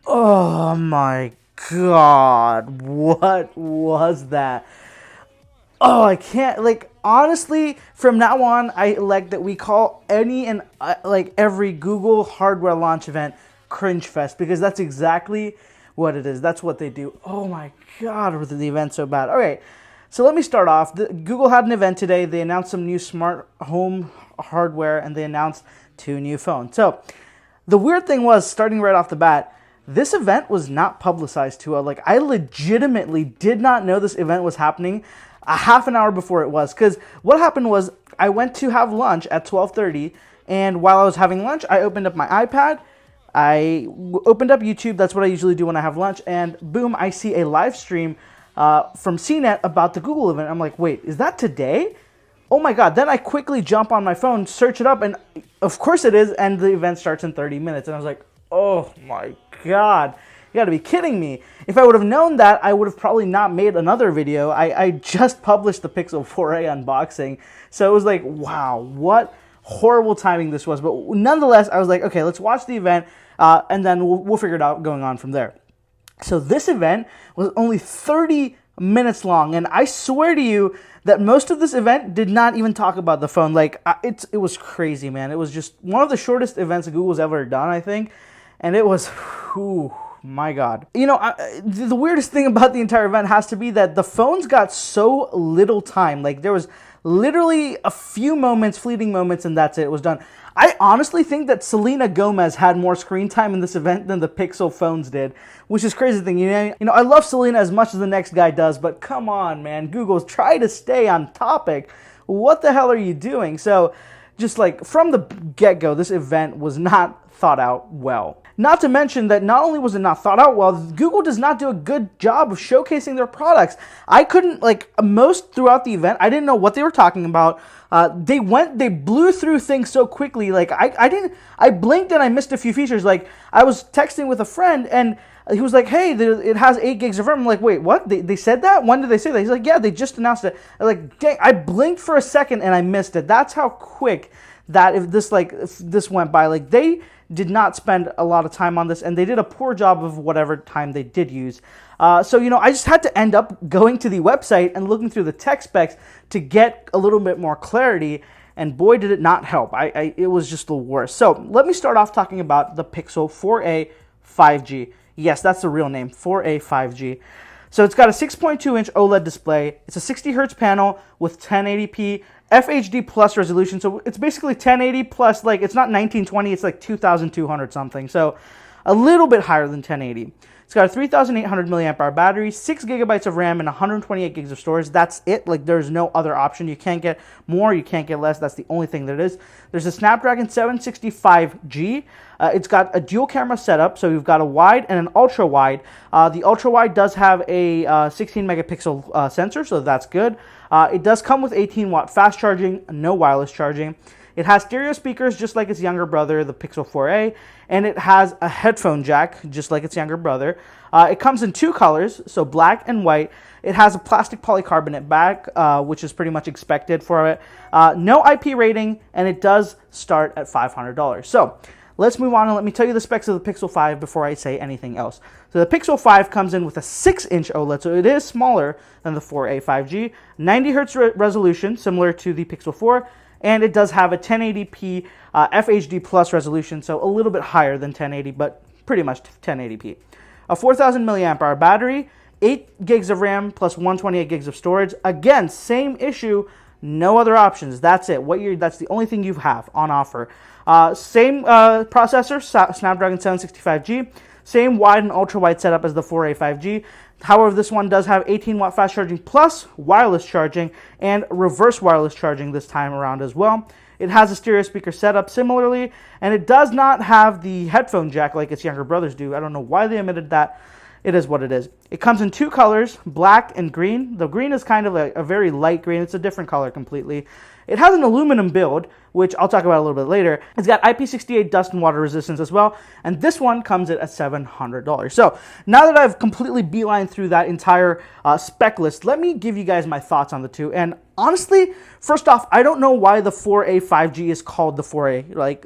Oh my god, what was that? Oh, I can't, like, honestly, from now on, I elect that we call any and like every Google hardware launch event Cringe Fest, because that's exactly what it is. That's what they do. Oh my god, was the event so bad? Okay, so let me start off. Google had an event today. They announced some new smart home hardware, and they announced 2 new phones. So the weird thing was, starting right off the bat, this event was not publicized to us. Like, I legitimately did not know this event was happening a half an hour before it was. Because what happened was, I went to have lunch at 12:30, and while I was having lunch, I opened up my iPad. I opened up YouTube. That's what I usually do when I have lunch. And boom, I see a live stream from CNET about the Google event. I'm like, wait, is that today? Oh my god. Then I quickly jump on my phone, search it up, and of course it is. And the event starts in 30 minutes. And I was like, oh my god, you gotta be kidding me. If I would have known that, I would have probably not made another video. I just published the Pixel 4a unboxing. So it was like, wow, what horrible timing this was. But nonetheless, I was like, okay, let's watch the event, and then we'll figure it out going on from there. So this event was only 30 minutes long, and I swear to you that most of this event did not even talk about the phone. Like, it was crazy, man. It was just one of the shortest events Google's ever done, I think. And it was, whew, my god. You know, the weirdest thing about the entire event has to be that the phones got so little time. Like, there was literally a few moments, fleeting moments, and that's it. It was done. I honestly think that Selena Gomez had more screen time in this event than the Pixel phones did, which is crazy thing. You know, I love Selena as much as the next guy does, but come on, man. Google, try to stay on topic. What the hell are you doing? So, just like, from the get-go, this event was not thought out well. Not to mention that not only was it not thought out well, Google does not do a good job of showcasing their products. I couldn't, like, most throughout the event, I didn't know what they were talking about. They blew through things so quickly. Like, I blinked and I missed a few features. Like, I was texting with a friend and he was like, hey, it has 8 gigs of RAM. I'm like, wait, what? They said that? When did they say that? He's like, yeah, they just announced it. I'm like, dang, I blinked for a second and I missed it. That's how quick that if this went by. Like, they did not spend a lot of time on this, and they did a poor job of whatever time they did use. So, you know, I just had to end up going to the website and looking through the tech specs to get a little bit more clarity, and boy, did it not help. It was just the worst. So, let me start off talking about the Pixel 4a 5G. Yes, that's the real name, 4a 5G. So it's got a 6.2-inch OLED display. It's a 60 hertz panel with 1080p FHD plus resolution. So it's basically 1080 plus, like, it's not 1920, it's like 2200 something. So a little bit higher than 1080. It's got a 3,800 milliamp hour battery, 6 gigabytes of RAM, and 128 gigs of storage. That's it. Like, there's no other option. You can't get more, you can't get less. That's the only thing that it is. There's a Snapdragon 765G. It's got a dual camera setup, so you've got a wide and an ultra wide. The ultra wide does have a 16 megapixel sensor, so that's good. It does come with 18 watt fast charging, no wireless charging. It has stereo speakers just like its younger brother, the Pixel 4a, and it has a headphone jack just like its younger brother. It comes in 2 colors, so black and white. It has a plastic polycarbonate back, which is pretty much expected for it. No IP rating, and it does start at $500. So let's move on and let me tell you the specs of the Pixel 5 before I say anything else. So the Pixel 5 comes in with a 6-inch OLED, so it is smaller than the 4a 5G. 90 hertz resolution, similar to the Pixel 4. And it does have a 1080p FHD plus resolution, so a little bit higher than 1080, but pretty much 1080p. A 4,000 milliamp hour battery, 8 gigs of RAM plus 128 gigs of storage. Again, same issue, no other options. That's it. That's the only thing you have on offer. Same processor, Snapdragon 765G. Same wide and ultra wide setup as the 4a 5G. However, this one does have 18 watt fast charging plus wireless charging and reverse wireless charging this time around as well. It has a stereo speaker setup similarly, and it does not have the headphone jack like its younger brothers do. I don't know why they omitted that. It is what it is. It comes in 2 colors, black and green. The green is kind of a very light green. It's a different color completely. It has an aluminum build, which I'll talk about a little bit later. It's got IP68 dust and water resistance as well, and this one comes in at $700. So now that I've completely beelined through that entire spec list, let me give you guys my thoughts on the two. And honestly, first off, I don't know why the 4A 5G is called the 4A. Like,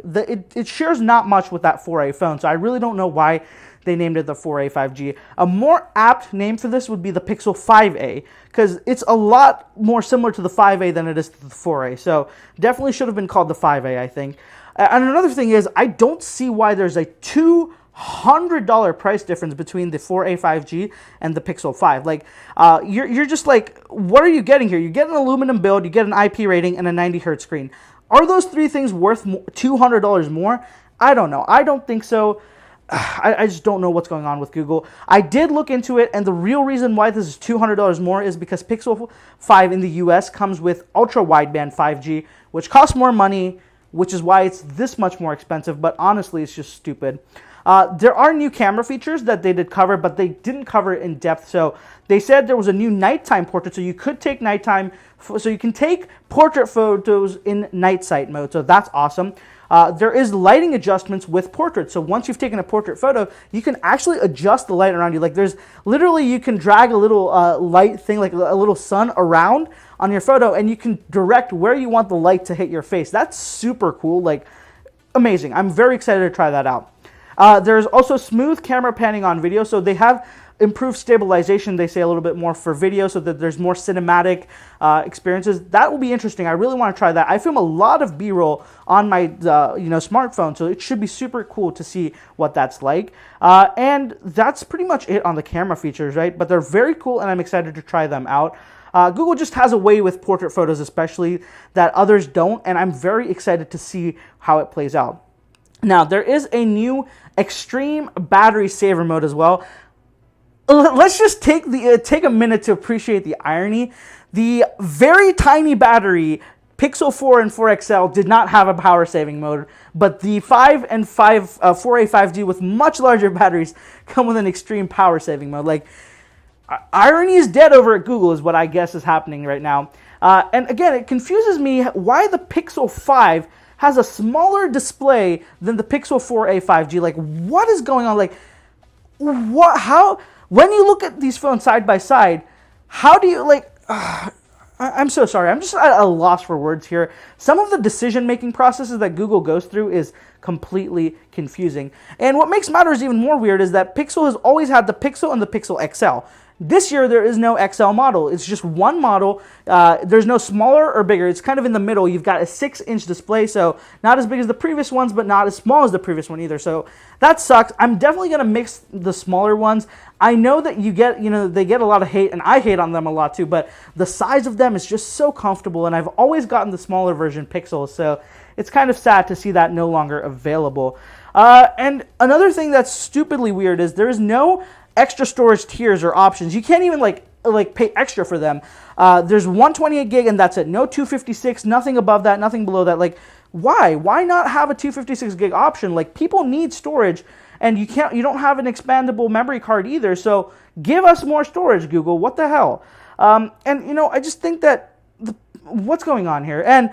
it shares not much with that 4A phone, so I really don't know why they named it the 4A 5G. A more apt name for this would be the Pixel 5A, because it's a lot more similar to the 5A than it is to the 4A. So definitely should have been called the 5A, I think. And another thing is, I don't see why there's a $200 price difference between the 4A 5G and the Pixel 5. Like, you're just like, what are you getting here? You get an aluminum build, you get an IP rating, and a 90 hertz screen. Are those three things worth $200 more? I don't know. I don't think so. I just don't know what's going on with Google. I did look into it, and the real reason why this is $200 more is because Pixel 5 in the US comes with ultra-wideband 5G, which costs more money, which is why it's this much more expensive, but honestly, it's just stupid. There are new camera features that they did cover, but they didn't cover it in depth. So they said there was a new nighttime portrait, so you could take nighttime, so you can take portrait photos in night sight mode, so that's awesome. There is lighting adjustments with portraits. So once you've taken a portrait photo, you can actually adjust the light around you. Like, there's literally, you can drag a little light thing, like a little sun around on your photo, and you can direct where you want the light to hit your face. That's super cool, like amazing. I'm very excited to try that out. There's also smooth camera panning on video. So they have improved stabilization, they say, a little bit more for video, so that there's more cinematic experiences. That will be interesting. I really want to try that. I film a lot of B-roll on my smartphone, so it should be super cool to see what that's like. And that's pretty much it on the camera features, right? But they're very cool, and I'm excited to try them out. Google just has a way with portrait photos especially that others don't, and I'm very excited to see how it plays out. Now, there is a new extreme battery saver mode as well. Let's just take a minute to appreciate the irony. The very tiny battery Pixel 4 and 4 XL did not have a power saving mode, but the 4A 5G with much larger batteries come with an extreme power saving mode. Like, irony is dead over at Google is what I guess is happening right now. And again, it confuses me why the Pixel 5 has a smaller display than the Pixel 4a 5G. Like, what is going on? Like, what? How? When you look at these phones side by side, how do you, like, I'm so sorry. I'm just at a loss for words here. Some of the decision-making processes that Google goes through is completely confusing. And what makes matters even more weird is that Pixel has always had the Pixel and the Pixel XL. This year, there is no XL model. It's just one model. There's no smaller or bigger. It's kind of in the middle. You've got a 6-inch display, so not as big as the previous ones, but not as small as the previous one either. So that sucks. I'm definitely going to mix the smaller ones. I know that they get a lot of hate, and I hate on them a lot too, but the size of them is just so comfortable, and I've always gotten the smaller version Pixel, so it's kind of sad to see that no longer available. And another thing that's stupidly weird is there is no extra storage tiers or options. You can't even like pay extra for them. There's 128 gig and that's it. No 256, nothing above that, nothing below that. Like, why? Why not have a 256 gig option? Like, people need storage, and you don't have an expandable memory card either. So give us more storage, Google. What the hell? And I just think that what's going on here? And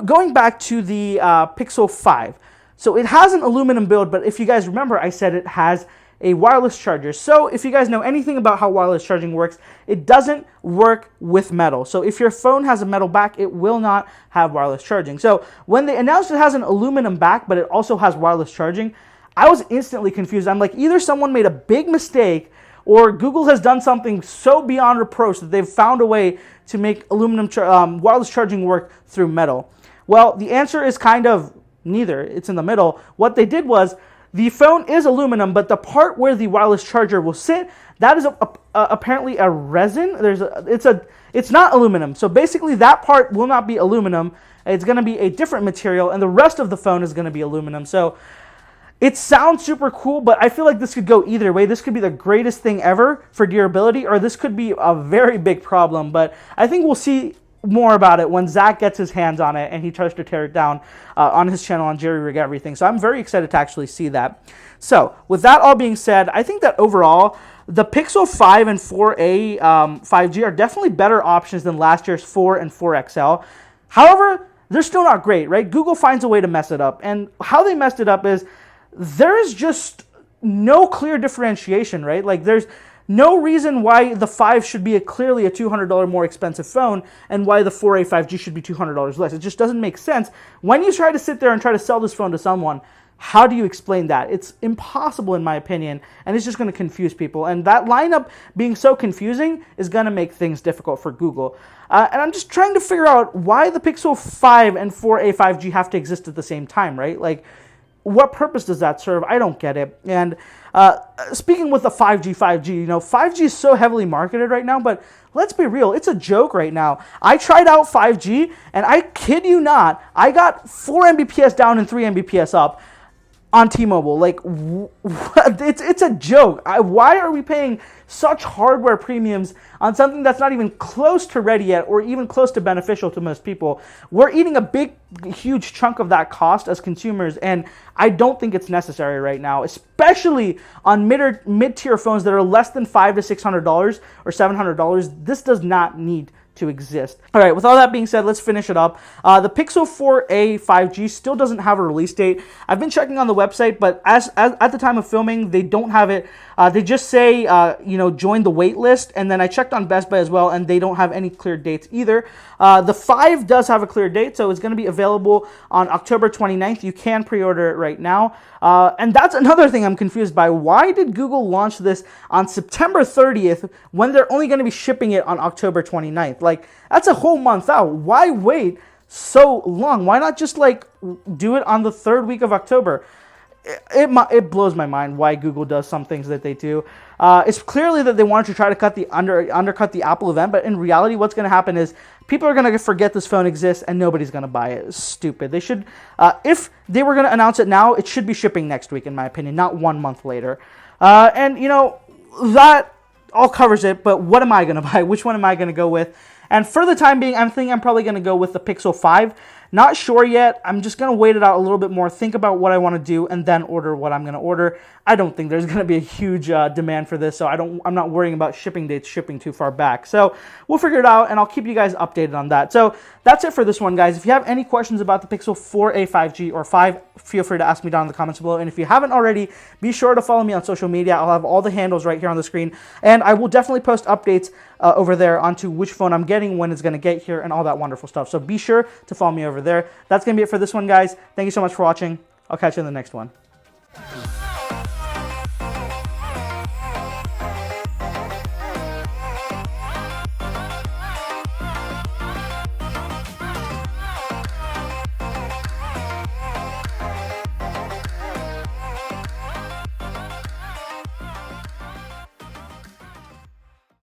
going back to the Pixel 5. So it has an aluminum build, but if you guys remember, I said it has a wireless charger. So if you guys know anything about how wireless charging works, it doesn't work with metal. So if your phone has a metal back, it will not have wireless charging. So when they announced it has an aluminum back, but it also has wireless charging, I was instantly confused. I'm like, either someone made a big mistake, or Google has done something so beyond reproach that they've found a way to make wireless charging work through metal. Well, the answer is kind of neither. It's in the middle. What they did was, the phone is aluminum, but the part where the wireless charger will sit, that is apparently a resin. It's not aluminum. So basically that part will not be aluminum. It's going to be a different material, and the rest of the phone is going to be aluminum. So it sounds super cool, but I feel like this could go either way. This could be the greatest thing ever for durability, or this could be a very big problem. But I think we'll see more about it when Zach gets his hands on it and he tries to tear it down on his channel on Jerry Rig Everything. So I'm very excited to actually see that. So with that all being said, I think that overall the Pixel 5 and 4a 5G are definitely better options than last year's 4 and 4 XL. However, they're still not great, right? Google finds a way to mess it up. And how they messed it up is there's just no clear differentiation, right? Like there's no reason why the 5 should be clearly a $200 more expensive phone and why the 4A 5G should be $200 less. It just doesn't make sense. When you try to sit there and try to sell this phone to someone, how do you explain that? It's impossible in my opinion, and it's just going to confuse people. And that lineup being so confusing is going to make things difficult for Google. And I'm just trying to figure out why the Pixel 5 and 4A 5G have to exist at the same time, right? Like, what purpose does that serve? I don't get it. And speaking with the 5G, 5G is so heavily marketed right now, but let's be real, it's a joke right now. I tried out 5G, and I kid you not, I got 4 Mbps down and 3 Mbps up on T-Mobile. Like, it's a joke. Why are we paying such hardware premiums on something that's not even close to ready yet or even close to beneficial to most people? We're eating a big, huge chunk of that cost as consumers, and I don't think it's necessary right now, especially on mid-tier phones that are less than $500 to $600 or $700. This does not need to exist. All right, with all that being said, let's finish it up. The Pixel 4a 5G still doesn't have a release date. I've been checking on the website, but as at the time of filming, they don't have it. They just say, join the wait list, and then I checked on Best Buy as well, and they don't have any clear dates either. The 5 does have a clear date, so it's going to be available on October 29th. You can pre-order it right now. And that's another thing I'm confused by. Why did Google launch this on September 30th when they're only going to be shipping it on October 29th? Like, that's a whole month out. Why wait so long? Why not just, do it on the 3rd week of October? It blows my mind why Google does some things that they do. It's clearly that they wanted to try to undercut the Apple event, but in reality, what's going to happen is people are going to forget this phone exists and nobody's going to buy it. It's stupid. They should, if they were going to announce it now, it should be shipping next week, in my opinion, not 1 month later. That all covers it, but what am I going to buy? Which one am I going to go with? And for the time being, I'm thinking I'm probably going to go with the Pixel 5. Not sure yet. I'm just going to wait it out a little bit more, think about what I want to do, and then order what I'm going to order. I don't think there's going to be a huge demand for this, so I'm not worrying about shipping dates shipping too far back. So we'll figure it out, and I'll keep you guys updated on that. So that's it for this one, guys. If you have any questions about the Pixel 4a 5G or 5, feel free to ask me down in the comments below. And if you haven't already, be sure to follow me on social media. I'll have all the handles right here on the screen, and I will definitely post updates over there onto which phone I'm getting, when it's going to get here, and all that wonderful stuff. So be sure to follow me over there. That's going to be it for this one, guys. Thank you so much for watching. I'll catch you in the next one.